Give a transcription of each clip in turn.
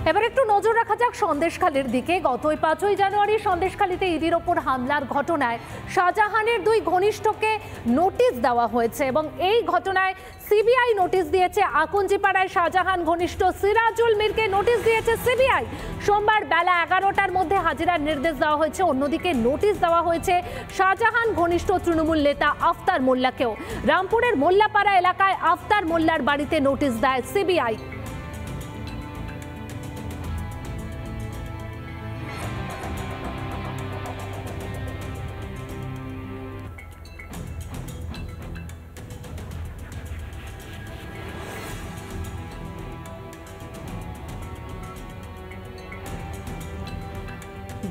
এবার একটু নজর রাখা যাক সন্দেশখালীর দিকে। গতই 5ই জানুয়ারি সন্দেশখালীতে ইডির ওপর হামলার ঘটনায় শাহজাহানের দুই ঘনিষ্ঠকে নোটিশ দেওয়া হয়েছে এবং এই ঘটনায় সিবিআই নোটিশ দিয়েছে। আকঞ্জিপাড়ায় শাহজাহান ঘনিষ্ঠ সিরাজুল মিরকে নোটিশ দিয়েছে সিবিআই। সোমবার বেলা 11টার মধ্যে হাজিরার নির্দেশ দেওয়া হয়েছে। অন্যদিকে নোটিশ দেওয়া হয়েছে শাহজাহান ঘনিষ্ঠ তৃণমূল নেতা আফতার মোল্লাকেও। রামপুরের মোল্লাপাড়া এলাকায় আফতার মোল্লার বাড়িতে নোটিশ দেয় সিবিআই।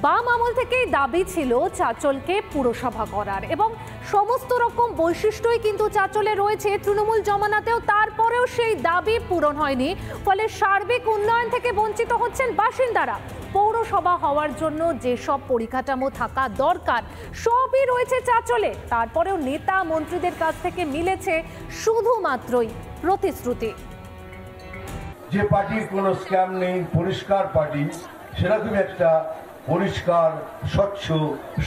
বাম আমল থেকেই দাবি ছিল চাঁচলকে পুরসভা করার এবং সমস্ত রকম বৈশিষ্ট্যই কিন্তু চাঁচলে রয়েছে তৃণমূল জমানাতেও। তারপরেও সেই দাবি পূরণ হয়নি, ফলে সার্বিক উন্নয়ন থেকে বঞ্চিত হচ্ছেন বাসিন্দারা। পৌরসভা হওয়ার জন্য যেসব পরিকাঠামো থাকা দরকার সবই রয়েছে চাঁচলে, তারপরেও নেতা মন্ত্রীদের কাছ থেকে মিলেছে শুধুমাত্রই প্রতিশ্রুতি। যে পার্টির কোনো স্ক্যাম নেই, পরিষ্কার পার্টি, সেরকম একটা পরিষ্কার স্বচ্ছ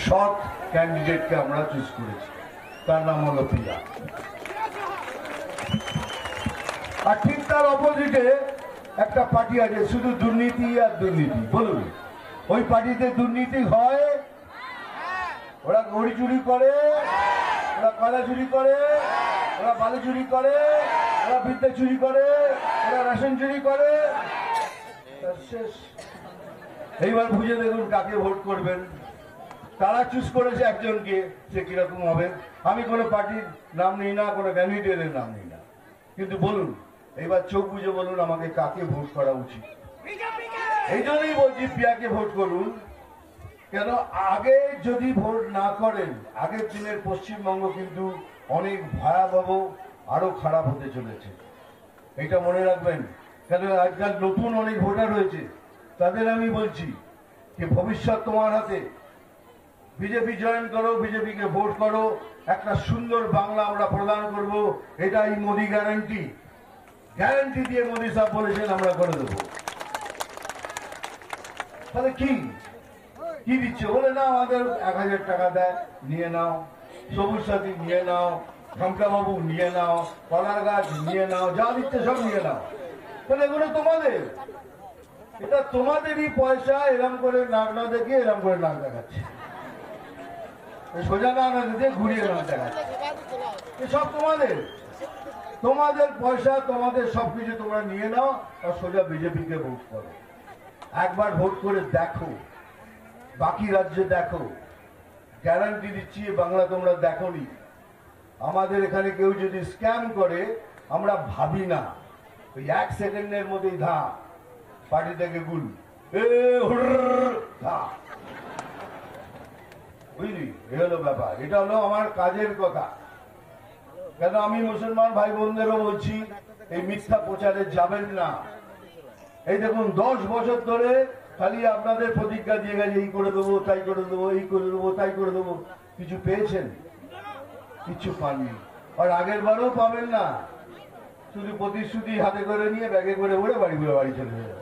সৎ ক্যান্ডিডেটকে আমরা চুজ করেছি, তার নাম হলো প্রিয়া। আর ঠিক তার অপোজিটে একটা পার্টি আছে শুধু দুর্নীতি আর দুর্নীতি। বলুন, ওই পার্টিতে দুর্নীতি হয়? ওরা ঘড়ি চুরি করে, ওরা কয়লা চুরি করে, ওরা বালু চুরি করে, ওরা বিদ্যা চুরি করে, ওরা রেশন চুরি করে। শেষ। এইবার বুঝে দেখুন কাকে ভোট করবেন। তারা চুজ করেছে একজনকে, সে কিরকম হবে। আমি কোনো পার্টির নাম নিই না, কোনো ক্যান্ডিডেটের নাম নিই না, কিন্তু বলুন এইবার চোখ বুঝে বলুন আমাকে কাকে ভোট করা উচিত। এই জন্যই বলছি প্রিয়াকে ভোট করুন। কেন আগে যদি ভোট না করেন, আগের দিনের পশ্চিমবঙ্গ কিন্তু অনেক ভয়াবহ, আরো খারাপ হতে চলেছে, এটা মনে রাখবেন। কেন আজকাল নতুন অনেক ভোটার হয়েছে, তাদের আমি বলছি যে ভবিষ্যৎ তোমার হাতে। বিজেপি জয়েন করো, বিজেপিকে ভোট করো, একটা সুন্দর বাংলা আমরা প্রদান করব, এটাই মোদি গ্যারান্টি। গ্যারান্টি দিয়ে মোদি সাহেব বলেছেন আমরা করে দেবো। তাহলে কি দিচ্ছে বলে না, আমাদের 1000 টাকা দেয়, নিয়ে নাও। সবুজ সাথী নিয়ে নাও, ঢমকাবাবু নিয়ে নাও, কলার গাছ নিয়ে নাও, যা দিচ্ছে সব নিয়ে নাও। তাহলে এগুলো তোমাদের, এটা তোমাদেরই পয়সা। এরম করে নাক না দেখে এরম করে নাক দেখাচ্ছে, সোজা নাক না দেখে ঘুরিয়ে নাক দেখাচ্ছে। সব তোমাদের, তোমাদের পয়সা, তোমাদের সবকিছু তোমরা নিয়ে নাও আর সোজা বিজেপিকে ভোট করো। একবার ভোট করে দেখো, বাকি রাজ্যে দেখো। গ্যারান্টি দিচ্ছি বাংলা তোমরা দেখোনি। আমাদের এখানে কেউ যদি স্ক্যাম করে আমরা ভাবি না, ওই 1 সেকেন্ডের মধ্যেই ধা পার্টি থেকে গুল, বুঝলি? এ হলো ব্যাপার, এটা হলো আমার কাজের কথা। কেন আমি মুসলমান ভাই বোনদেরও বলছি, এই মিথ্যা প্রচারে যাবেন না। এই দেখুন 10 বছর ধরে খালি আপনাদের প্রতিজ্ঞা দিয়ে গেছে, এই করে দেবো, তাই করে দেবো, এই করে দেবো, তাই করে দেবো। কিছু পেয়েছেন? কিছু পাননি, আর আগের বারও পাবেন না। শুধু প্রতিশ্রুতি হাতে করে নিয়ে ব্যাগে করে ভরে বাড়ি চলে যাবে।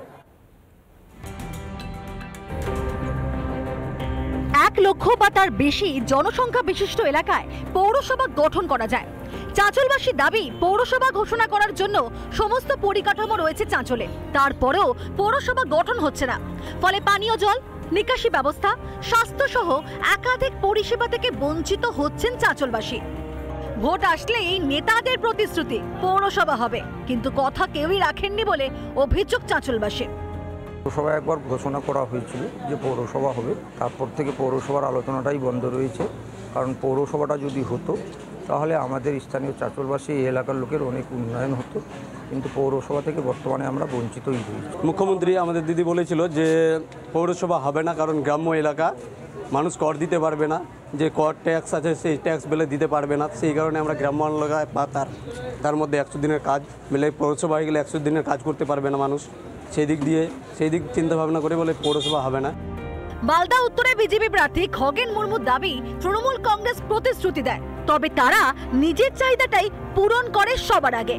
1 লক্ষ বা তার বেশি জনসংখ্যা বিশিষ্ট এলাকায় পৌরসভা গঠন করা যায়। চাঁচলবাসীর দাবি পৌরসভা ঘোষণা করার জন্য সমস্ত পরিকাঠামো রয়েছে চাঁচলে, তারপরেও পৌরসভা গঠন হচ্ছে না। ফলে পানীয় জল, নিকাশি ব্যবস্থা, স্বাস্থ্য সহ একাধিক পরিষেবা থেকে বঞ্চিত হচ্ছেন চাঁচলবাসী। ভোট আসলেই নেতাদের প্রতিশ্রুতি পৌরসভা হবে, কিন্তু কথা কেউই রাখেননি বলে অভিযোগ চাঁচলবাসীর। পৌরসভা একবার ঘোষণা করা হয়েছিল যে পৌরসভা হবে, তারপর থেকে পৌরসভার আলোচনাটাই বন্ধ রয়েছে। কারণ পৌরসভাটা যদি হতো তাহলে আমাদের স্থানীয় চাঁচলবাসী এই এলাকার লোকের অনেক উন্নয়ন হতো, কিন্তু পৌরসভা থেকে বর্তমানে আমরা বঞ্চিতই হয়েছি। মুখ্যমন্ত্রী আমাদের দিদি বলেছিল যে পৌরসভা হবে না, কারণ গ্রাম্য এলাকা মানুষ কর দিতে পারবে না, যে কর ট্যাক্স আছে সেই ট্যাক্স বেলে দিতে পারবে না। সেই কারণে আমরা গ্রাম্য এলাকায় বা তার মধ্যে 100 দিনের কাজ বেলে পৌরসভা হয়ে গেলে 100 দিনের কাজ করতে পারবে না মানুষ। সেই দিক চিন্তা ভাবনা করে বলে পৌরসভা হবে না। মালদা উত্তরে বিজেপি প্রার্থী খগেন মুর্মুর দাবি তৃণমূল কংগ্রেস প্রতিশ্রুতি দেয়, তবে তারা নিজের চাহিদাটাই পূরণ করে সবার আগে।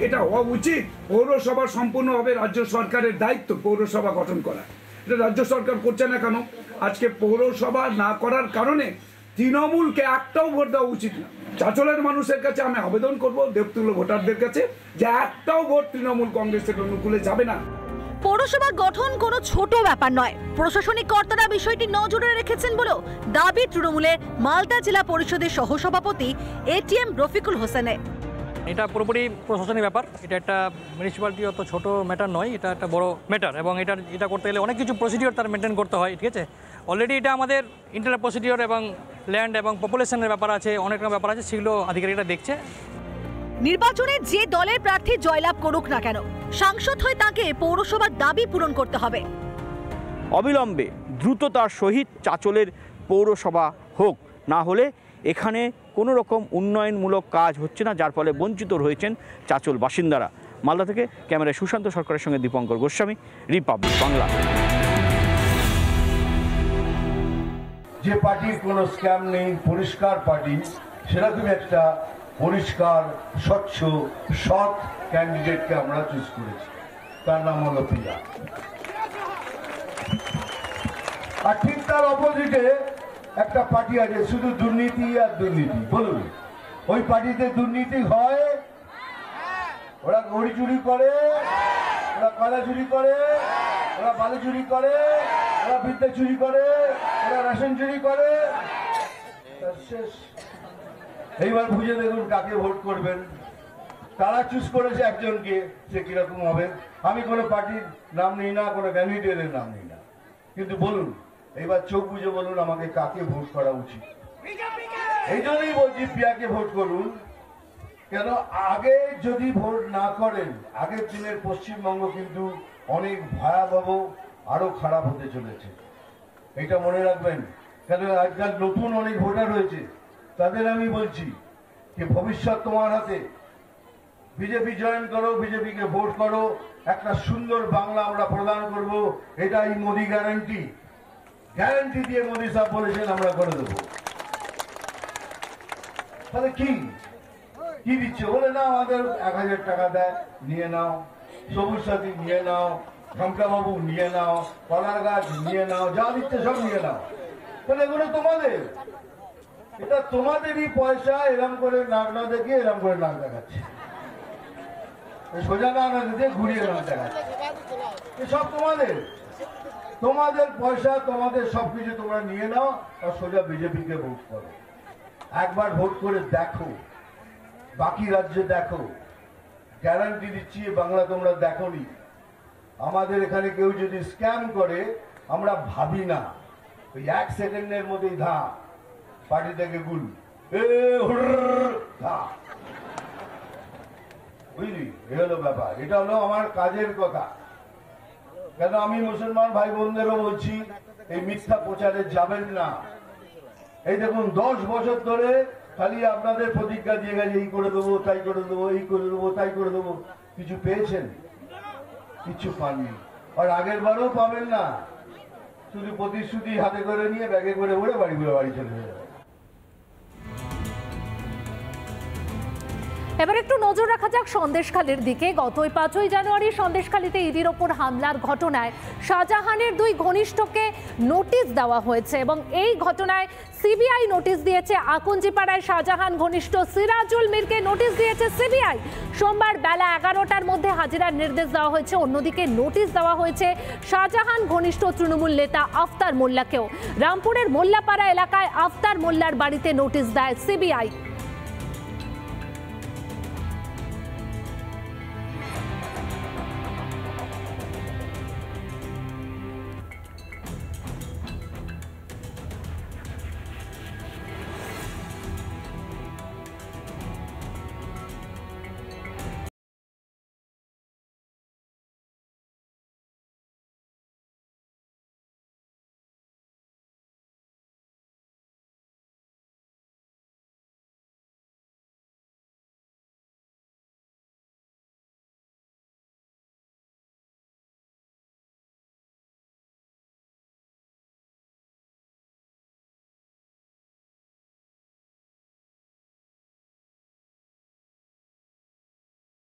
এটা হওয়া উচিত। পৌরসভা সম্পূর্ণভাবে রাজ্য সরকারের দায়িত্ব পৌরসভা গঠন করা, এটা রাজ্য সরকার করছে না কেন? আজকে পৌরসভা না করার কারণে তৃণমূলকে একটাও ভোট দেওয়া উচিত না। চাঁচলের মানুষের কাছে আমি আবেদন করব, দেবতুল্য ভোটারদের কাছে, যে একটাও ভোট তৃণমূল কংগ্রেসের অনুকূলে যাবে না। পৌরসভা গঠন কোনো ছোট ব্যাপার নয়। প্রশাসনিক কর্তারা বিষয়টি নজরে রেখেছেন বলেও দাবি তৃণমূলের মালদা জেলা পরিষদের সহসভাপতি এটিএম রফিকুল হোসেনের। এটা পুরোপুরি প্রশাসনিক ব্যাপার, এটা একটা মিউনিসিপ্যালিটি অত ছোট ম্যাটার নয়, এটা একটা বড় ম্যাটার এবং এটা করতে গেলে অনেক কিছু প্রসিডিওর তার মেনটেন করতে হয়। ঠিক আছে, অলরেডি এটা আমাদের ইন্টারনাল প্রসিডিওর এবং ল্যান্ড এবং পপুলেশনের ব্যাপার আছে, অনেক রকম ব্যাপার আছে, সেগুলো আধিকারিকরা দেখছে। নির্বাচনে যে দলের প্রার্থী জয়লাভ করুক না কেন, সাংসদ হয়ে তাকে পৌরসভার দাবি পূরণ করতে হবে। অবিলম্বে দ্রুততার সহিত চাঁচলের পৌরসভা হোক, না হলে এখানে কোনো রকম উন্নয়নমূলক কাজ হচ্ছে না, যার ফলে বঞ্চিত রয়েছেন চাঁচল বাসিন্দারা। মালদা থেকে ক্যামেরায় সুশান্ত সরকারের সঙ্গে দীপঙ্কর গোস্বামী, রিপাবলিক বাংলা। যে পার্টির কোনো স্ক্যাম নেই, পরিষ্কার পার্টি, সেরকম একটা পরিষ্কার স্বচ্ছ সৎ ক্যান্ডিডেটকে আমরা চুজ করেছি, তার নাম হলো প্রিয়া। আর ঠিক তার অপোজিটে একটা পার্টি আছে, শুধু দুর্নীতি আর দুর্নীতি। বলুন, ওই পার্টিতে দুর্নীতি হয়? ওরা ঘড়ি চুরি করে, ওরা কয়লা চুরি করে, ওরা বালু চুরি করে, ওরা বিদ্যা চুরি করে, ওরা রেশন চুরি করে। শেষ। এইবার বুঝে দেখুন কাকে ভোট করবেন। তারা চুজ করেছে একজনকে, সে কিরকম হবে। আমি কোনো পার্টির নাম নিই না, কোনো ক্যান্ডিডেটের নাম নিই না, কিন্তু বলুন এইবার চোখ বুঝে বলুন আমাকে কাকে ভোট করা উচিত। এই জন্যই বলছি প্রিয়াকে ভোট করুন। কেন, আগে যদি ভোট না করেন, আগের দিনের পশ্চিমবঙ্গ কিন্তু অনেক ভয়াবহ, আরো খারাপ হতে চলেছে, এটা মনে রাখবেন। কেন, আজকাল নতুন অনেক ভোটার হয়েছে, তাদের আমি বলছি যে ভবিষ্যৎ তোমার হাতে। বিজেপি জয়েন করো, বিজেপিকে ভোট করো, একটা সুন্দর বাংলা আমরা প্রদান করব, এটাই মোদি গ্যারান্টি। গ্যারান্টি দিয়ে মোদি সাহেব বলেছেন আমরা করে দেবো। তাহলে কি দিচ্ছে বলে না, আমাদের 1000 টাকা দেয়, নিয়ে নাও, সবুজ সাথী নিয়ে নাও, শঙ্কাবাবু নিয়ে নাও, কলার গাছ নিয়ে নাও, যা দিচ্ছে সব নিয়ে নাও। তাহলে এগুলো তোমাদের, এটা তোমাদেরই পয়সা। এরম করে নাক না দেখে এরম করে নাক দেখাচ্ছে, সোজা না দিতে ঘুরিয়ে নাক দেখাচ্ছে। সব তোমাদের, তোমাদের পয়সা, তোমাদের সবকিছু তোমরা নিয়ে নাও আর সোজা বিজেপিকে ভোট করো। একবার ভোট করে দেখো, বাকি রাজ্যে দেখো, গ্যারান্টি দিচ্ছি বাংলা তোমরা দেখোনি। আমাদের এখানে কেউ যদি স্ক্যাম করে আমরা ভাবি না, ওই 1 সেকেন্ডের মধ্যেই ধা, পার্টি থেকে গুল, ধা, বুঝলি? এ হলো ব্যাপার, এটা হলো আমার কাজের কথা। কেন, আমি মুসলমান ভাই বোনদেরও বলছি, এই মিথ্যা প্রচারে যাবেন না। এই দেখুন 10 বছর ধরে খালি আপনাদের প্রতিজ্ঞা দিয়ে গেছে, এই করে দেবো, তাই করে দেবো, এই করে দেবো, তাই করে দেবো। কিছু পেয়েছেন? কিছু পাননি, আর আগের বারও পাবেন না। শুধু প্রতিশ্রুতি হাতে করে নিয়ে ব্যাগে করে উড়ে বাড়ি ঘুরে বাড়ি চলে যাবে। এবার একটু নজর রাখা যাক সন্দেশখালীর দিকে। গত 5ই জানুয়ারি সন্দেশখালীতে ইডির ওপর হামলার ঘটনায় শাহজাহানের 2 ঘনিষ্ঠকে নোটিশ দেওয়া হয়েছে এবং এই ঘটনায় সিবিআই নোটিশ দিয়েছে। আকুঞ্জিপাড়ায় শাহজাহান ঘনিষ্ঠ সিরাজুল মিরকে নোটিশ দিয়েছে সিবিআই। সোমবার বেলা 11টার মধ্যে হাজিরার নির্দেশ দেওয়া হয়েছে। অন্যদিকে নোটিশ দেওয়া হয়েছে শাহজাহান ঘনিষ্ঠ তৃণমূল নেতা আফতার মোল্লাকেও। রামপুরের মোল্লাপাড়া এলাকায় আফতার মোল্লার বাড়িতে নোটিশ দেয় সিবিআই।